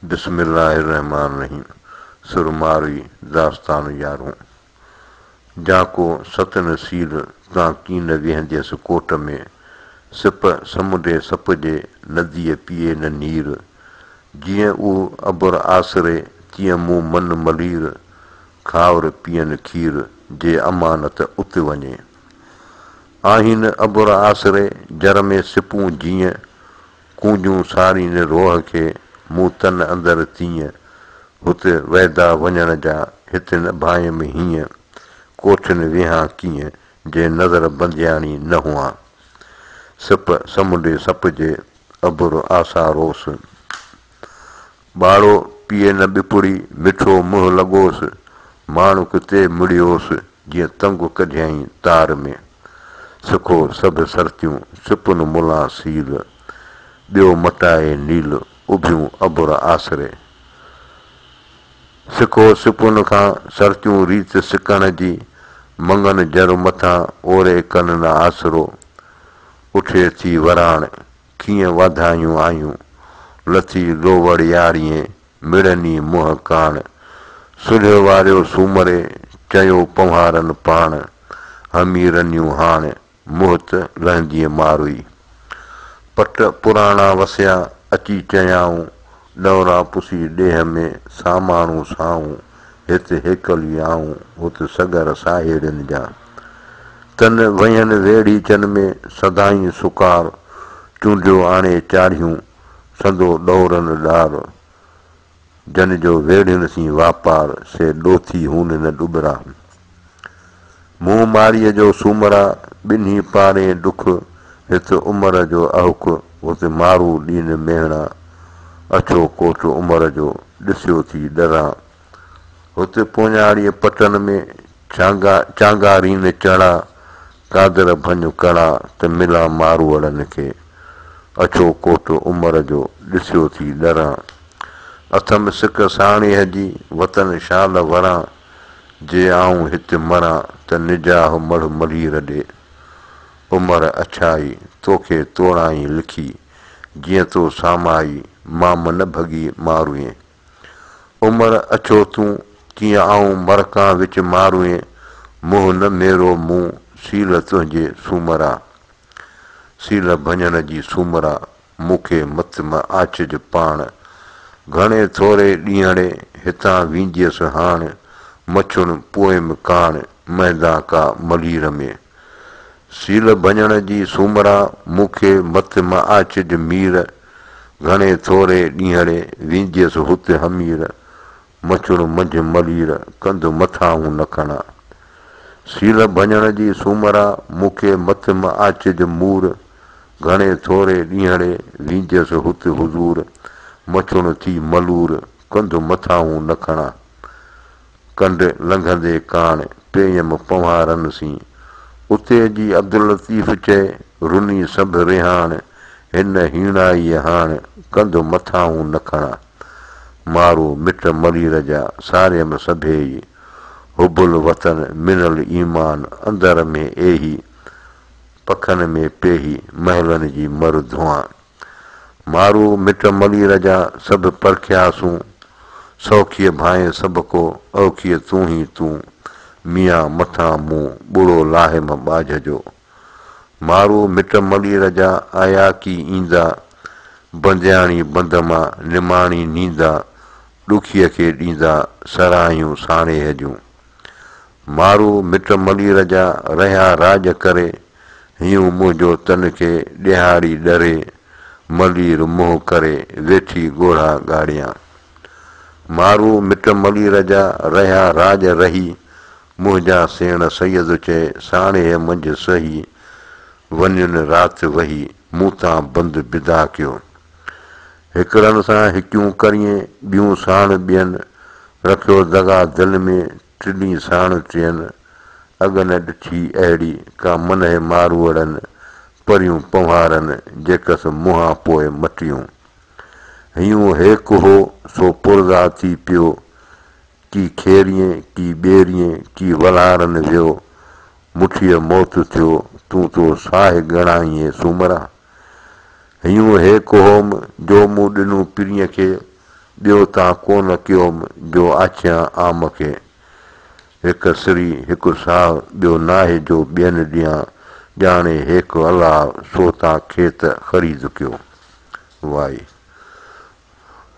बिस्मिल्लाहिर्रहमानिर्रहीम। सुरमारी दास्तान यारों। जाको सत नसील तां कीन वेहंदियस कोट में, सिप समुंडे सप जे नदीअ पिए न नीर, जीअं उहो अबुर आसरे तीअं मूं मन मलीर, खावर पियन खीर जे अमानत उत वञे। आहिन अबुर आसरे जर में सिपूं जीअं, कूंजूं सारीन रोह खे मूं तन अंदर तीअं, हुते वैदा वञण जा हिते न भायम हीअं, कोठिन वेहां कीअं जे नज़र बंदियाणी न हुआ। सिप समुंडे सप जे अबुर आसारोस, ॿाड़ो पिए न बिपुड़ी मिठो मुंहुं लॻोस, माण्हू ते मुड़ियोस जीअं तंग कढियईं तार में। सिखो सभु सरतियूं सिपुन मुला सील, ॿियो मटाए नील उभियूं अबुर आसरे। सिखो सिपुन खां सरतियूं रीत सिकण जी, मंगन जर मथां ओरे कन न आसरो। उठे थी वराण कीअं वाधायूं आयूं, लथी लोवड़ यारीअ मिड़नी मुंहं कान, सुलियो वारियो सूमरे चयो पंवारनि पाण, हमीरनियूं हाण मुहत लहंदीअ मारुई। पट पुराणा वसिया अची चयाऊं, ॾौरा पुसी ॾेह में सामाणू साऊं, हिते हेकल आऊं हुते सगर साहेड़ियुनि जा। तन वयन वेड़ीचन में सदाई सुकार, चूंडियो आणे चाढ़ियूं संदो ॾौरन ॾार, जन जो वेड़ियुनि सी वापार से ॾोथी हून न ॾुबरा। मूं मारीअ जो सूमरा ॿिन्ही पारे डुख, हिते उमिरि जो अहुक हुते मारू ॾीन मेहणा, अछो कोट उमिरि जो ॾिसियो थी डरां। हुते पोञाड़ीअ पटन में चांगारीन चढ़ा, कादर भञ कड़ा त मिला मारूअड़नि खे, अछो कोट उमिरि जो ॾिसियो थी डरां। अथम सिक साणीअ जी वतन शाल वरां, जे आऊं हिते मरां त निजाह मढ़ मलीर ॾे। उमिरि अछाई तोखे तोड़ाई लिखी, जीअं तो सामाई माम न भॻी मारूं। उमिरि अछो तूं कीअं आऊं मरकां विच मारूं, मुंहुं न मेरो मूं सील तुंहिंजे सूमरा। सील भञण जी सूमरा मूंखे मत मां आचिज पाण, घणे थोरे ॾींहड़े हितां वींदियसि हाण, मछुण पोयम कान मैदा का मलीर में। सील भञण जी सूमरा मूंखे मत मां आचिज मीर, घणे थोरे ॾींहड़े वींदियसि हुते हमीर, मछुण मंझ मलीर कंध मथां न खणा। सील भञण जी सूमरा मूंखे मथ मां आचिज मूर, घणे थोरे ॾींहड़े वींदियसि हुते हुज़ूर, मछुण थी मलूर कंध मथां न खणा। कंड लंघंदे कान पेयम पंवारनि सी, उते जी अब्दुल लतीफ़ चए रुनी सभु रिहाण, हिन हीणाईअ हाण कंध मथां न खणा। मारू मिट मलीर जा सारियम सभेई, हुबुल वतन मिनल ईमान अंदर में एही, पखन में पेही महलनि जी मर धुआं। मारू मिट मलीर जा सभु परखियासूं, सौखीअ भाए सभु को औखीअ तूं ई तूं, मियां मथां मूं ॿुड़ो लाहिम ॿाझ जो। मारू मिट मलीर जा आया की ईंदा, बंदियाणी बंद मां निमाणी नींदा, ॾुखीअ खे ॾींदा सराहियूं साणेह जूं। मारू मिट मलीर जा रहिया राज करे, हीअं मुंहिंजो तन खे ॾिहाड़ी डरे, मलीर मुंहुं करे वेठी ॻोढ़ा ॻाड़ियां। मारू मिट मलीर जा रहिया राज रही, मुंहिंजा सेण सैयद चए साणेह मंझि सही, वञुनि राति वही मूं तां बंदि बिदा कयो। हिकिड़नि सां हिकियूं करिए ॿियूं साण ॿियनि, रखियो दगा दिलि में टिनी साण टियनि, अॻ न ॾिठी अहिड़ी का मनह मारूअड़नि, परियूं पंवारनि जेकसि मुंहां पोइ मटियूं। हीयूं हेक हो सो पुरदा थी पियो, की खेरीअ की ॿेरीअ की वलारनि वियो, मुठीअ मौत थियो तूं तो साह ॻणाईअ सूमरा। हीयूं हेक होम जो मूं ॾिनूं पिरीअ खे, ॿियो तां कोन कयोमि जो आछियां आम खे हिकु सिरी हिकु साह ॿियो नाहे जो ॿियनि ॾियां ॼाणे हिकु अलाह सो तां खेत ख़रीद कयो वाई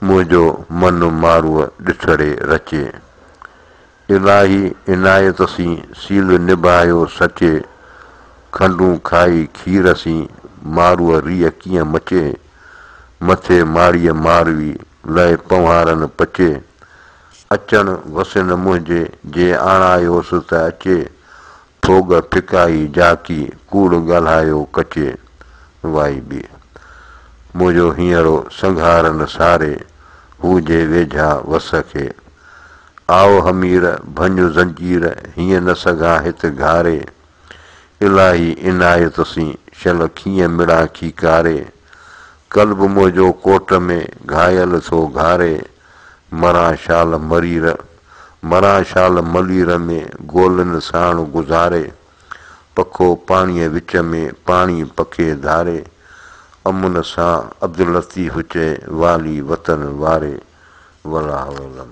मुंहिंजो मन मारूअ ॾिठड़े रचे इलाही इनायत सी सील निभायो सचे खंडूं खाई खीर सी मारूअ रीह कीअं मचे मथे माड़ीअ मारवी लहे पंवारनि पचे अचण वसिन मुंहिंजे जे आणायोसि त अचे फोग फिकाई जाकी कूड़ ॻाल्हायो कचे वाई बि मुंहिंजो हींअरो संघारनि सारे हू जे वेझा वस खे आओ हमीर भञ ज़ंजीर हीअं न सघां हिते घारे इलाही इनायत सी शल कीअं मिड़ा खीकारे कल्ब मुंहिंजो कोट में घायल थो घारे मरां शाल मलीर में गोलनि साण गुज़ारे पखो पाणीअ विच में पाणी पखे धारे अमुन सां अब्दुल लतीफ़ चए वाली वतन वारे वला वलम